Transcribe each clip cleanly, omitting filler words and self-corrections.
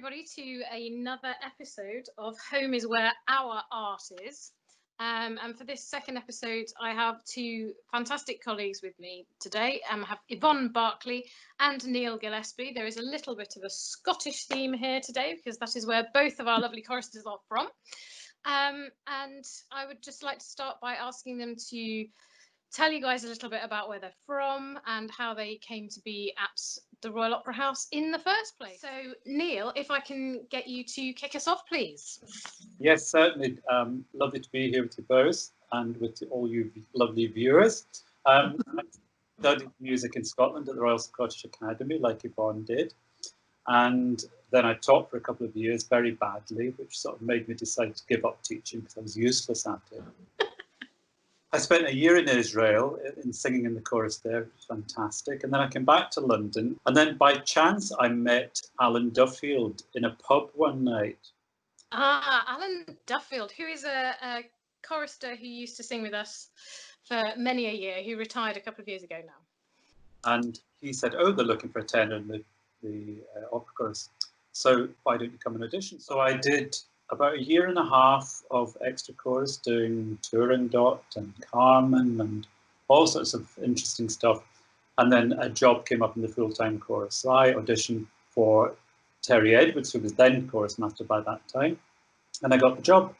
everybody to another episode of Home is Where Our Art Is. And for this second episode, I have two fantastic colleagues with me today. I have Yvonne Barclay and Neil Gillespie. There is a little bit of a Scottish theme here today because that is where both of our lovely choristers are from. And I would just like to start by asking them to tell you guys a little bit about where they're from and how they came to be at the Royal Opera House in the first place. So, Neil, if I can get you to kick us off, please. Yes, certainly. Lovely to be here with you both and with all you lovely viewers. I studied music in Scotland at the Royal Scottish Academy, like Yvonne did. And then I taught for a couple of years very badly, which sort of made me decide to give up teaching because I was useless at it. I spent a year in Israel in singing in the chorus there, which was fantastic. And then I came back to London. And then by chance, I met Alan Duffield in a pub one night. Alan Duffield, who is a chorister who used to sing with us for many a year, who retired a couple of years ago now. And he said, oh, they're looking for a tenor in the opera chorus. So why don't you come and audition? So I did about a year and a half of extra chorus doing Turandot and Carmen and all sorts of interesting stuff. And then a job came up in the full-time chorus. So I auditioned for Terry Edwards, who was then chorus master by that time. And I got the job.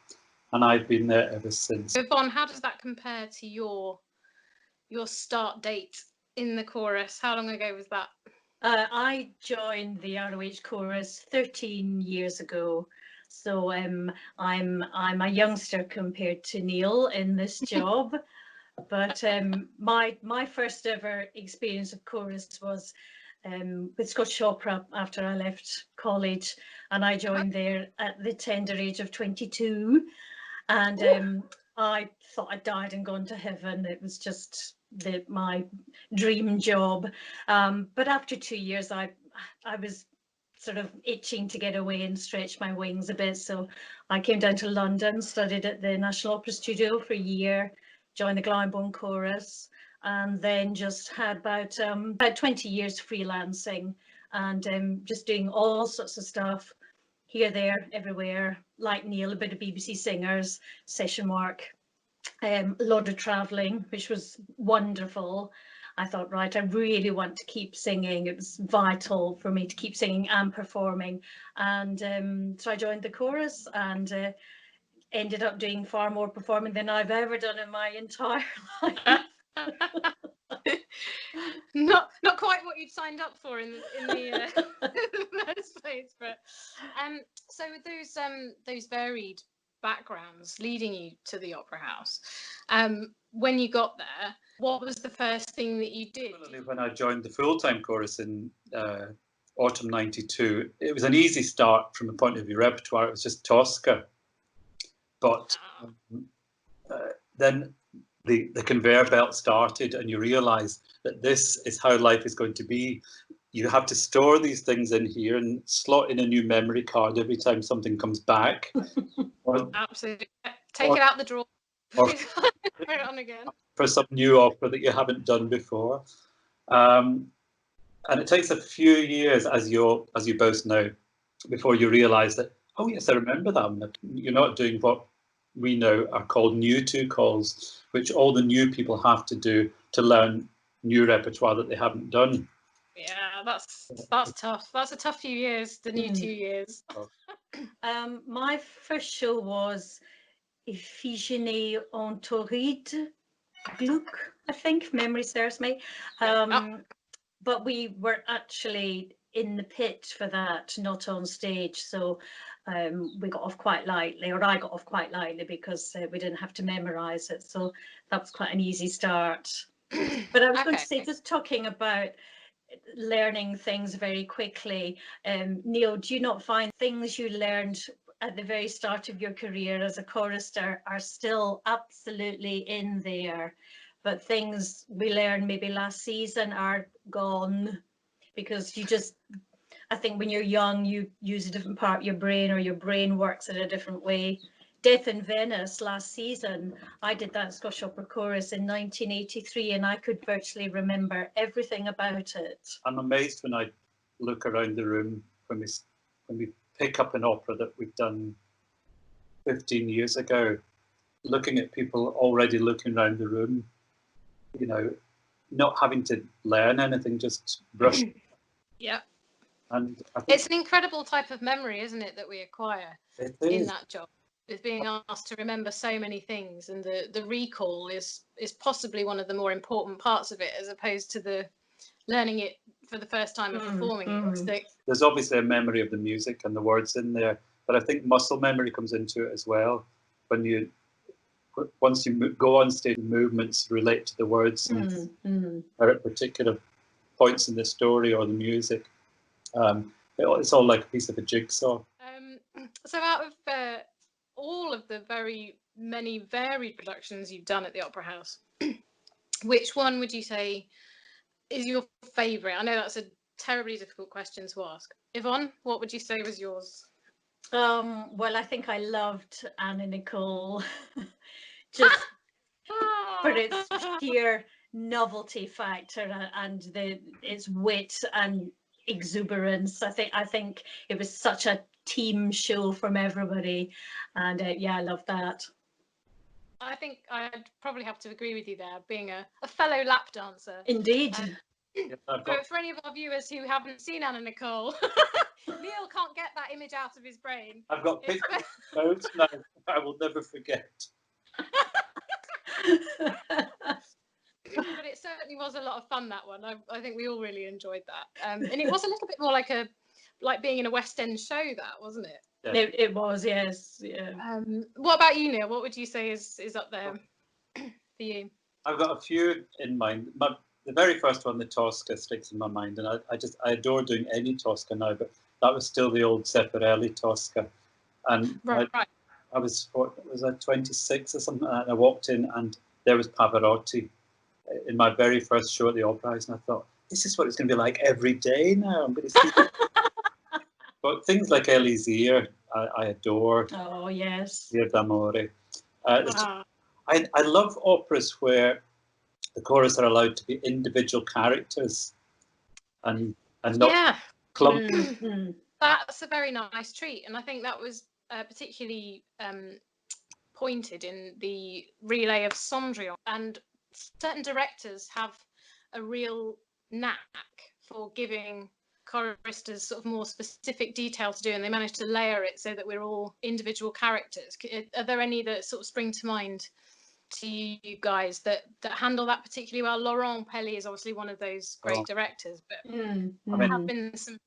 And I've been there ever since. Yvonne, how does that compare to your start date in the chorus? How long ago was that? I joined the ROH Chorus 13 years ago. So I'm a youngster compared to Neil in this job, but my first ever experience of chorus was with Scottish Opera after I left college, and I joined there at the tender age of 22, and I thought I'd died and gone to heaven. It was just my dream job, but after 2 years I was sort of itching to get away and stretch my wings a bit. So I came down to London, studied at the National Opera Studio for a year, joined the Glyndebourne Chorus, and then just had about 20 years freelancing and just doing all sorts of stuff here, there, everywhere, like Neil, a bit of BBC Singers, session work, a lot of travelling, which was wonderful. I thought, right, I really want to keep singing. It was vital for me to keep singing and performing. And so I joined the chorus and ended up doing far more performing than I've ever done in my entire life. Not quite what you'd signed up for in the first place, but so with those varied backgrounds leading you to the Opera House, when you got there, what was the first thing that you did? When I joined the full-time chorus in autumn '92, it was an easy start from the point of view repertoire. It was just Tosca, but then the conveyor belt started, and you realise that this is how life is going to be. You have to store these things in here and slot in a new memory card every time something comes back. Absolutely. Take it out the drawer. Or put it on again. For some new opera that you haven't done before. And it takes a few years, as you both know, before you realise that, oh yes, I remember that. You're not doing what we know are called new two calls, which all the new people have to do to learn new repertoire that they haven't done. Yeah, that's tough. That's a tough few years, the new 2 years. My first show was Iphigenie en Tauride, Gluck, I think, if memory serves me. But we were actually in the pit for that, not on stage. So we got off quite lightly, or I got off quite lightly because we didn't have to memorise it. So that was quite an easy start. But I was going to say, just talking about learning things very quickly, Neil, do you not find things you learned at the very start of your career as a chorister are still absolutely in there, but things we learned maybe last season are gone because I think when you're young you use a different part of your brain, or your brain works in a different way. Death in Venice last season, I did that Scottish Opera Chorus in 1983, and I could virtually remember everything about it. I'm amazed when I look around the room when we pick up an opera that we've done 15 years ago, looking at people already looking around the room, you know, not having to learn anything, just brush. Yeah. And I think It's an incredible type of memory, isn't it, that we acquire in that job, is being asked to remember so many things, and the recall is possibly one of the more important parts of it, as opposed to the learning it for the first time and performing it. There's obviously a memory of the music and the words in there, but I think muscle memory comes into it as well. Once you go on stage, movements relate to the words and are at particular points in the story or the music. It's all like a piece of a jigsaw. So out of all of the very many varied productions you've done at the Opera House, which one would you say is your favourite? I know that's a terribly difficult question to ask. Yvonne, what would you say was yours? Well, I think I loved Anna Nicole just for its sheer novelty factor and its wit and exuberance. I think it was such a team show from everybody, and yeah, I love that. I think I'd probably have to agree with you there, being a fellow lap dancer. Indeed. For any of our viewers who haven't seen Anna Nicole, Neil can't get that image out of his brain. I've got pictures notes now. I will never forget. But it certainly was a lot of fun, that one. I think we all really enjoyed that. And it was a little bit more like being in a West End show, that, wasn't it? Yeah. It was, yes. Yeah. What about you, Neil? What would you say is up there for you? I've got a few in mind. The very first one, the Tosca, sticks in my mind, and I adore doing any Tosca now, but that was still the old Zeffirelli Tosca. And right. I was 26 or something, and I walked in, and there was Pavarotti in my very first show at the Opera House, and I thought, this is what it's going to be like every day now. I'm going to see. But things like Elisir, I adore. Oh yes. Via d'Amore. I love operas where the chorus are allowed to be individual characters and not clump. That's a very nice treat, and I think that was particularly pointed in the relay of Cendrillon. And certain directors have a real knack for giving choristers sort of more specific detail to do, and they manage to layer it so that we're all individual characters. Are there any that sort of spring to mind to you guys that handle that particularly well? Laurent Pelly is obviously one of those great directors, but there have been some.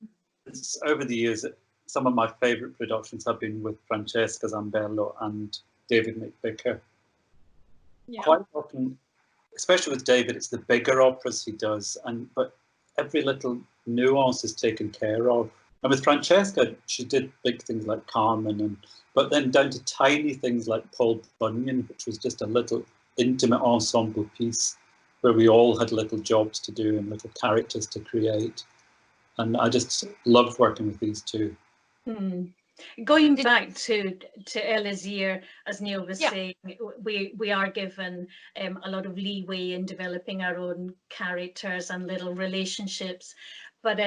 Over the years, some of my favourite productions have been with Francesca Zambello and David McVicker. Yeah. Quite often, especially with David, it's the bigger operas he does, but every little nuance is taken care of. And with Francesca, she did big things like Carmen, but then down to tiny things like Paul Bunyan, which was just a little intimate ensemble piece where we all had little jobs to do and little characters to create. And I just loved working with these two. Going back to Elisir, as Neil was saying, we are given a lot of leeway in developing our own characters and little relationships. But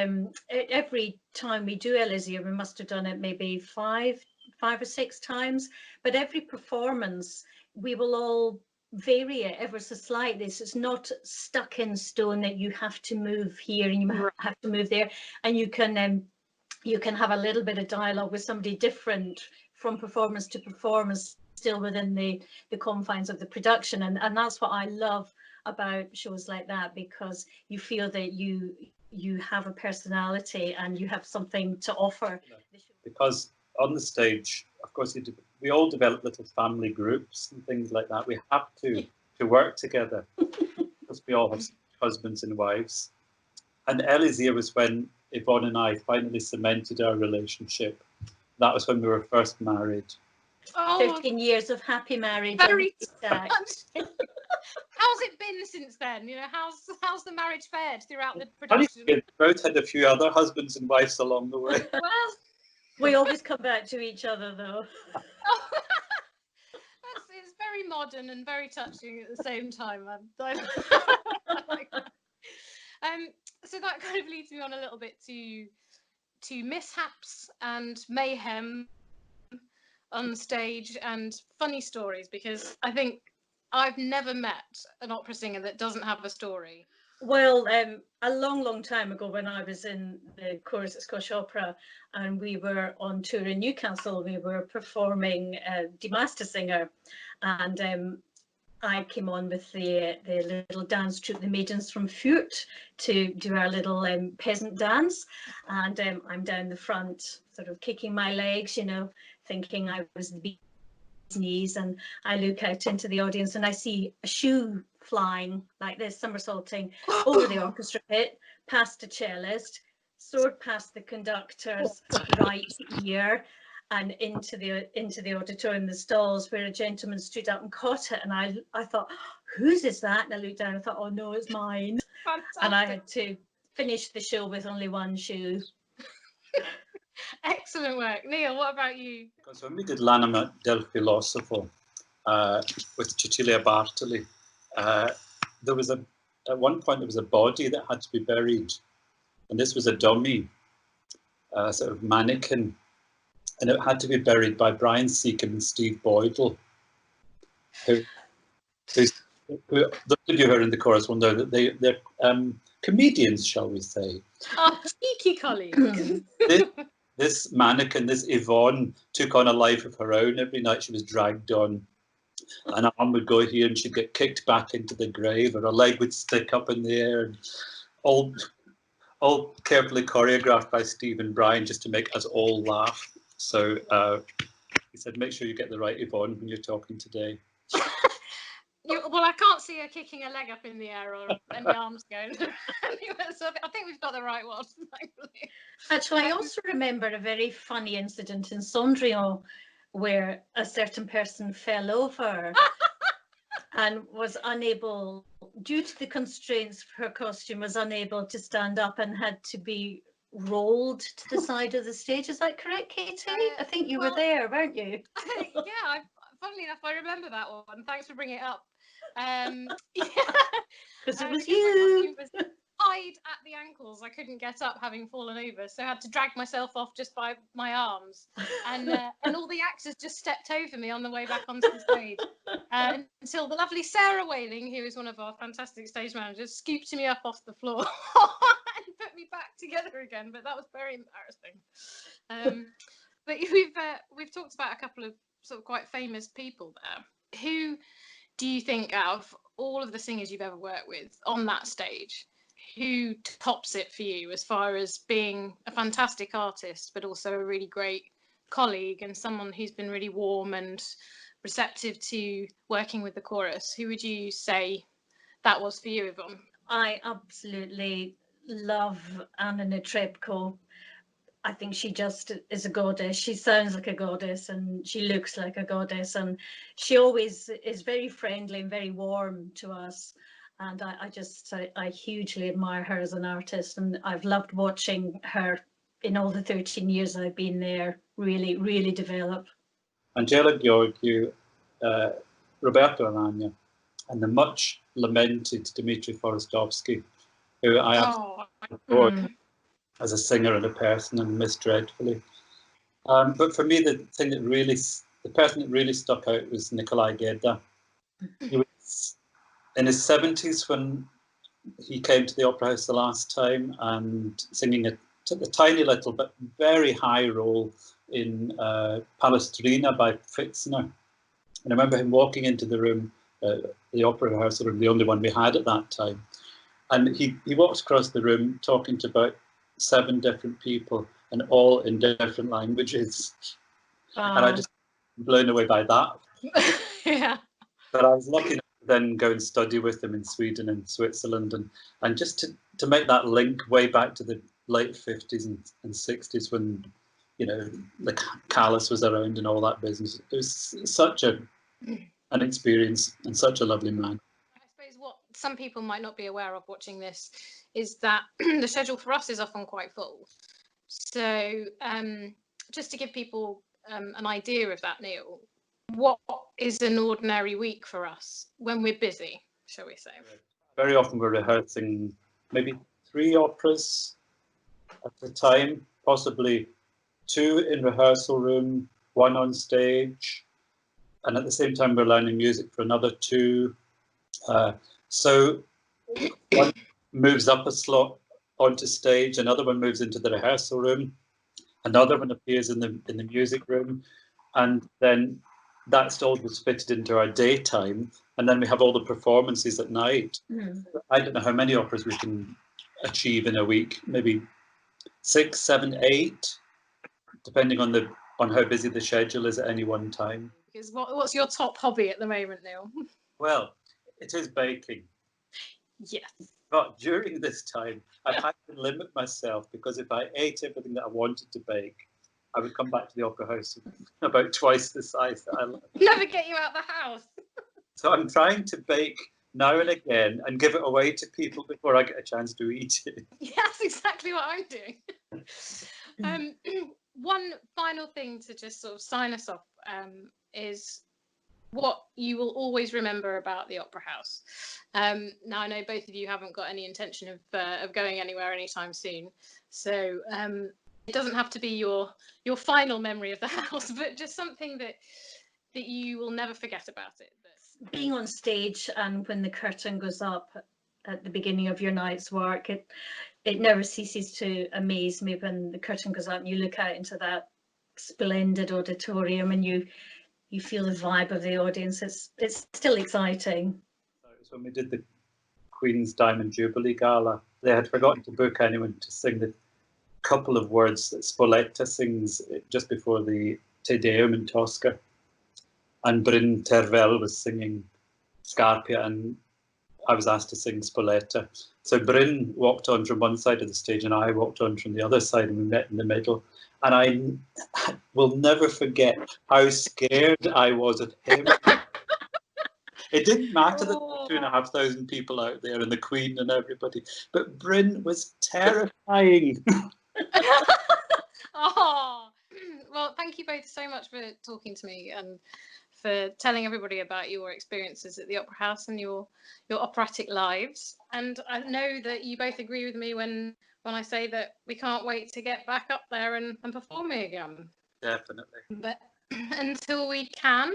every time we do Elisir, we must have done it maybe five or six times. But every performance, we will all vary it ever so slightly. So it's not stuck in stone that you have to move here and you have to move there, and you can have a little bit of dialogue with somebody different from performance to performance, still within the confines of the production. And that's what I love about shows like that, because you feel that you have a personality and you have something to offer. Because on the stage, of course, we all develop little family groups and things like that. We have to work together because we all have husbands and wives. And Elisir was when Yvonne and I finally cemented our relationship. That was when we were first married. 15 years of happy marriage. Very How's it been since then? You know, how's the marriage fared throughout the production? We both had a few other husbands and wives along the way. Well, we always come back to each other, though. It's very modern and very touching at the same time. So that kind of leads me on a little bit to to mishaps and mayhem on stage and funny stories, because I think I've never met an opera singer that doesn't have a story. Well, a long time ago, when I was in the chorus at Scottish Opera and we were on tour in Newcastle, we were performing Die Singer, and I came on with the little dance troupe, the Maidens from Furt, to do our little peasant dance. And I'm down the front, sort of kicking my legs, you know, thinking I was the bee's knees. And I look out into the audience and I see a shoe flying like this, somersaulting over the orchestra pit, past the cellist, soared past the conductor's right ear, and into the auditorium, the stalls, where a gentleman stood up and caught it. And I thought, whose is that? And I looked down and thought, oh no, it's mine. Fantastic. And I had to finish the show with only one shoe. Excellent work. Neil, what about you? Because when we did L'Anima del Filosofo with Cecilia Bartoli, there was at one point there was a body that had to be buried, and this was a dummy, sort of mannequin. And it had to be buried by Brian Seacombe and Steve Boydell, who those of you who are in the chorus will know that they're comedians, shall we say. Oh, cheeky colleague. This mannequin, this Yvonne, took on a life of her own. Every night she was dragged on. An arm would go here and she'd get kicked back into the grave, or a leg would stick up in the air, and all carefully choreographed by Steve and Brian just to make us all laugh. So he said, make sure you get the right Yvonne when you're talking today. Well, I can't see her kicking her leg up in the air or any arms going. So I think we've got the right one, thankfully. Actually, I also remember a very funny incident in Cendrillon where a certain person fell over and was unable, due to the constraints of her costume, was unable to stand up and had to be rolled to the side of the stage. Is that correct, Katy? I think you were there, weren't you? Yeah, funnily enough, I remember that one. Thanks for bringing it up. Because it was you. Was tied at the ankles. I couldn't get up, having fallen over, so I had to drag myself off just by my arms. And all the actors just stepped over me on the way back onto the stage, until the lovely Sarah Whaling, who is one of our fantastic stage managers, scooped me up off the floor and put me back together again. But that was very embarrassing. But we've talked about a couple of sort of quite famous people there. Who do you think, out of all of the singers you've ever worked with on that stage, who tops it for you as far as being a fantastic artist, but also a really great colleague and someone who's been really warm and receptive to working with the chorus? Who would you say that was for you, Yvonne? I absolutely love Anna Netrebko. I think she just is a goddess. She sounds like a goddess and she looks like a goddess, and she always is very friendly and very warm to us. And I hugely admire her as an artist, and I've loved watching her in all the 13 years I've been there really develop. Angela Georgiou, Roberto Alagna, and the much lamented Dmitry Forostovsky, who I adored as a singer and a person and miss dreadfully. But for me, the person that really stuck out was Nikolai Gedda. He was in his 70s when he came to the Opera House the last time, and singing a tiny little but very high role in Palestrina by Pfitzner. And I remember him walking into the room, the Opera House, sort of the only one we had at that time. And he walked across the room talking to about 7 different people, and all in different languages. And I just blown away by that. Yeah. But I was lucky enough to then go and study with him in Sweden and Switzerland, and just to make that link way back to the late 50s and 60s when, you know, the Callas was around and all that business. It was such an experience, and such a lovely man. I suppose what some people might not be aware of watching this is that the schedule for us is often quite full. So just to give people an idea of that, Neil, what is an ordinary week for us when we're busy, shall we say? Very often we're rehearsing maybe 3 operas at a time, possibly 2 in rehearsal room, 1 on stage, and at the same time we're learning music for another 2. So one moves up a slot onto stage, another one moves into the rehearsal room, another one appears in the music room, and then that's all was fitted into our daytime, and then we have all the performances at night. I don't know how many operas we can achieve in a week, maybe 6, 7, 8, depending on how busy the schedule is at any one time. Because what's your top hobby at the moment, Neil? Well, it is baking. Yes. But during this time, I've had to limit myself, because if I ate everything that I wanted to bake, I would come back to the opera house about twice the size that I love. Never get you out of the house. So I'm trying to bake now and again and give it away to people before I get a chance to eat it. Yeah, that's exactly what I'm doing. One final thing to just sort of sign us off is what you will always remember about the Opera House. Now, I know both of you haven't got any intention of going anywhere anytime soon, so it doesn't have to be your final memory of the house, but just something that you will never forget about it. Being on stage, and when the curtain goes up at the beginning of your night's work, it never ceases to amaze me when the curtain goes up and you look out into that splendid auditorium and you feel the vibe of the audience. It's still exciting. It was when we did the Queen's Diamond Jubilee Gala. They had forgotten to book anyone to sing the couple of words that Spoletta sings just before the Te Deum in Tosca. And Bryn Terfel was singing Scarpia, and I was asked to sing Spoletta. So Bryn walked on from one side of the stage and I walked on from the other side, and we met in the middle. And I will never forget how scared I was of him. It didn't matter that there were 2,500 people out there and the Queen and everybody, but Bryn was terrifying. Oh, well, thank you both so much for talking to me and for telling everybody about your experiences at the Opera House and your operatic lives. And I know that you both agree with me when I say that we can't wait to get back up there and performing again. Definitely. But until we can,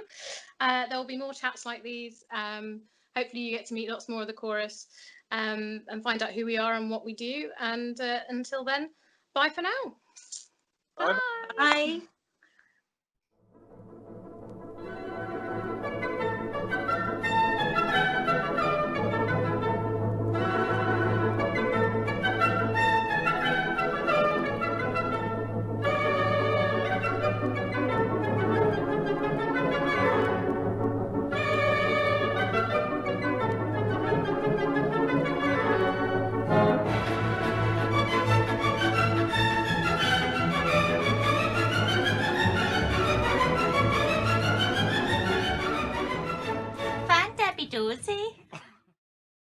there will be more chats like these. Hopefully you get to meet lots more of the chorus and find out who we are and what we do. And until then, bye for now. Bye. Bye.